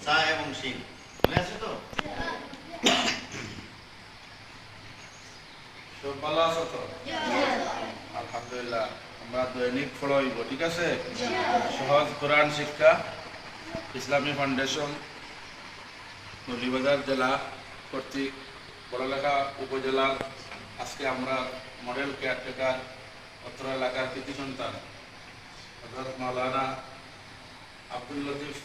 সা এবং শিন মনে আছে তো? সব ভালো আছো তো? আলহামদুলিল্লাহ। আমরা দৈনিক পড়াইব, ঠিক আছে? সহজ কোরআন শিক্ষা ইসলামী ফাউন্ডেশন নদীবাজার জেলা কর্তৃক বড়লেখা উপজেলার আজকে আমরা মডেল কেয়ারটেকার অত্র এলাকার কৃতি সন্তান হযরত মাওলানা আব্দুল লতিফ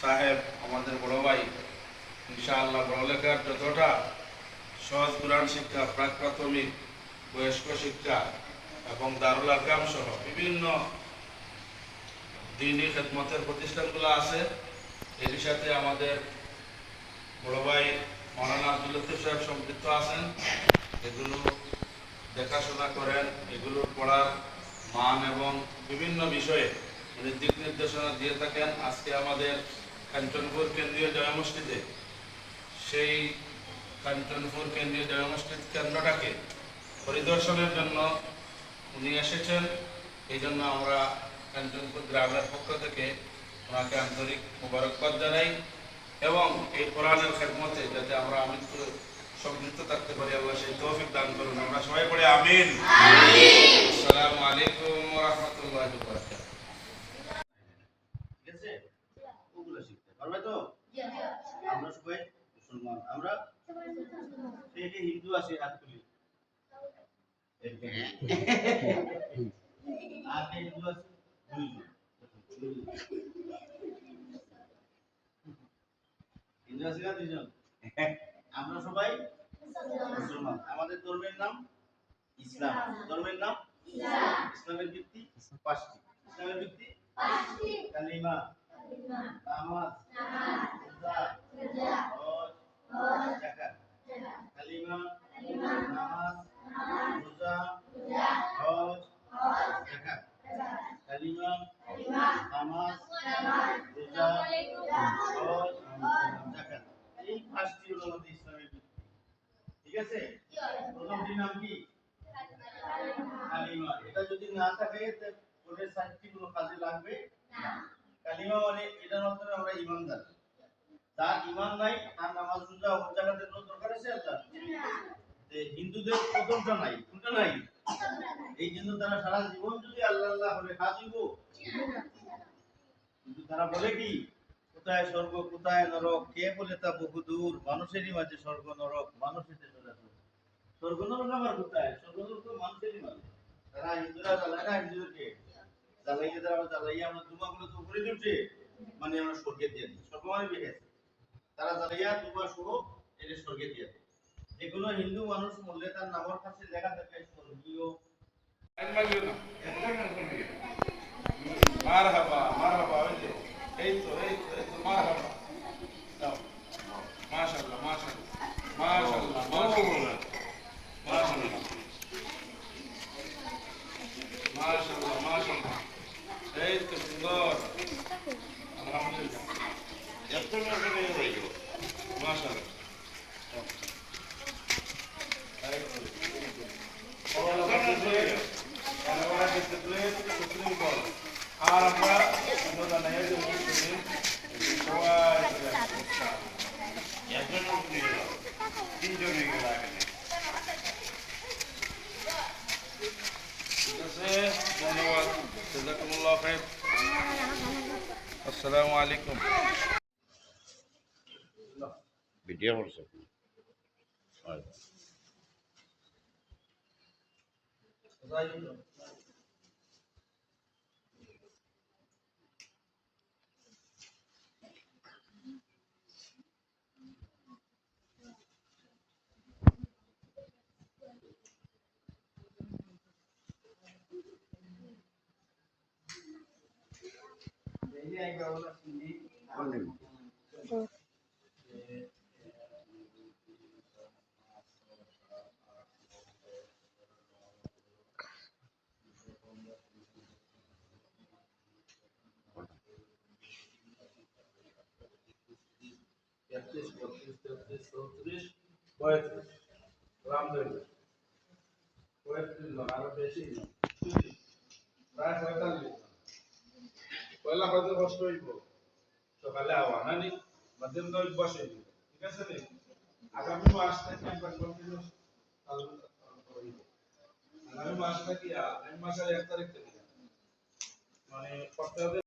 সাহেব আমাদের বড় ভাই ইনশাআল্লাহ বড়লেখার যতটা সহজ কোরআন শিক্ষা, প্রাক প্রাথমিক, বয়স্ক শিক্ষা এবং দারুল আরকাম সহ বিভিন্ন দ্বীনি খেদমতের প্রতিষ্ঠানগুলো আছে, এর সাথে আমাদের বড় ভাই মাওলানা আব্দুল লতিফ সাহেব সম্পৃক্ত আছেন। এগুলো দেখাশোনা করেন, এগুলোর পড়ার মান এবং বিভিন্ন বিষয়ে দিক নির্দেশনা দিয়ে থাকেন। আজকে আমাদের কাঞ্চনপুর কেন্দ্রীয় জামে মসজিদে সেই কাঞ্চনপুর কেন্দ্রীয় জামে মসজিদ কেন্দ্রটাকে পরিদর্শনের জন্য উনি এসেছেন। এই জন্য আমরা কাঞ্চনপুর গ্রামের পক্ষ থেকে ওনাকে আন্তরিক মোবারকবাদ জানাই এবং এই কোরআনের খেদমতে যাতে আমরা আমৃত্যু সম্পৃক্ত থাকতে পারি, আল্লাহ সেই তৌফিক দান করুন। আমরা সবাই পড়ে আমিন। আসসালামু আলাইকুম ওয়া রাহমাতুল্লাহি ওয়া বারাকাতুহু। ঠিক আছে, ওগুলো শিখতে পারবে তো? আমরা সবাই মুসলমান, আমরা থেকে হিন্দু আছি, হাত তুলি। আর হিন্দু আছে দুইজন, হিন্দু আছে না দুইজন? আমরা সবাই মুসলমান। আমাদের ধর্মের নাম ইসলাম। ধর্মের নাম ইসলাম। ইসলামের ভিত্তি পাঁচটি। ইসলামের ভিত্তি পাঁচটি: কালিমা, নামাজ, রোজা, হজ, যাকাত। কালিমা, নামাজ, রোজা, হজ, যাকাত। কালিমা, নামাজ, রোজা, হজ, যাকাত। এই পাঁচটি হলো আমাদের ইসলামের ভিত্তি। ঠিক আছে? প্রথমটির নাম কি? কালিমা। এটা যদি না থাকে তাহলে সাতটি কোনো কাজে লাগবে না। কালিমা মানে এটার মাধ্যমে আমরা ঈমানদার। যার ঈমান নাই তার নামাজ রোজা হজ যাকাতের কোনো দরকার আছে আপনার? যে হিন্দুদের প্রথমটা নাই, কোনটা নাই? এই জন্য তারা সারা জীবন যদি আল্লাহ আল্লাহ বলে খাজিব, কিন্তু তারা বলে কি কোথায় স্বর্গ কোথায় নরক, কে বলে তা বহুদূর, মানুষেরই মাঝে স্বর্গ নরক, মানুষের স্বর্গ নরক আবার কোথায়? স্বর্গ নরক তো মানুষেরই মাঝে। তারা হিন্দুরা জ্বালায় না, হিন্দুদেরকে জ্বালাইয়ে তারা জ্বালাইয়ে আমরা দুমাগুলো তো উপরে উঠছে, মানে আমরা স্বর্গে দিয়ে দিই। স্বর্গ মানে বেহেশত। তারা জ্বালাইয়া দুমা সহ এটা স্বর্গে দিয়ে দেয়। যে কোনো হিন্দু মানুষ মরলে তার নামের কাছে লেখা থাকে স্বর্গীয়। মারহাবা মারহাবা, এই তো মারহাবা। মাশাআল্লাহ মাশাআল্লাহ মাশাআল্লাহ মাশাআল্লাহ মাশাআল্লাহ মাশাআল্লাহ মাশাআল্লাহ, এই তো সুন্দর, আলহামদুলিল্লাহ। এত সুন্দর হয়ে গেল, মাশাআল্লাহ। আর আমরা ধন্যবাদ, জাযাকুমুল্লাহ খাইর। আসসালামু আলাইকুম। ভিডিও করছো? তেত্রিশ, বত্রিশ, তেত্রিশ, চৌত্রিশ, পঁয়ত্রিশ, আলহামদুলিল্লাহ। 35 জন, আরো বেশি জন, প্রায় 45 জন। পয়লা হয়তো কষ্ট হইব, সকালে আওয়া না নি মাধ্যম নয় বসে ঠিক আছে নি আগামী মাস থেকে একবার কন্টিনিউ আগামী মাস থেকে মাসের 1 তারিখ থেকে মানে